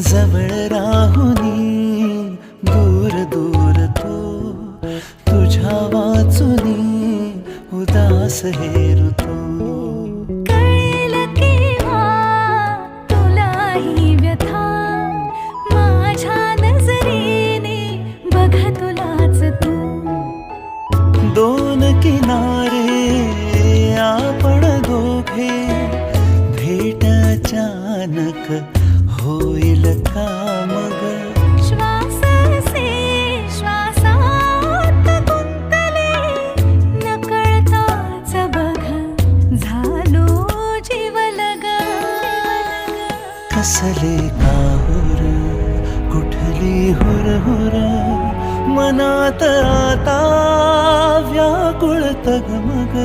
जवळ राहुनी दूर दूर तो तुझ्या वाचुनी उदास हे ऋतू कळेल केव्हा तुलाही व्यथा माझ्या नजरेने बघ तुलाच तू दोन किनारे आपण दोघे भेट अचानक होईल का मग श्वास से श्वासात गुंतले नकळताच बघ झालो जीवलग कसले काहुर कुठली हुरहुर मनात आता व्याकुळ तगमग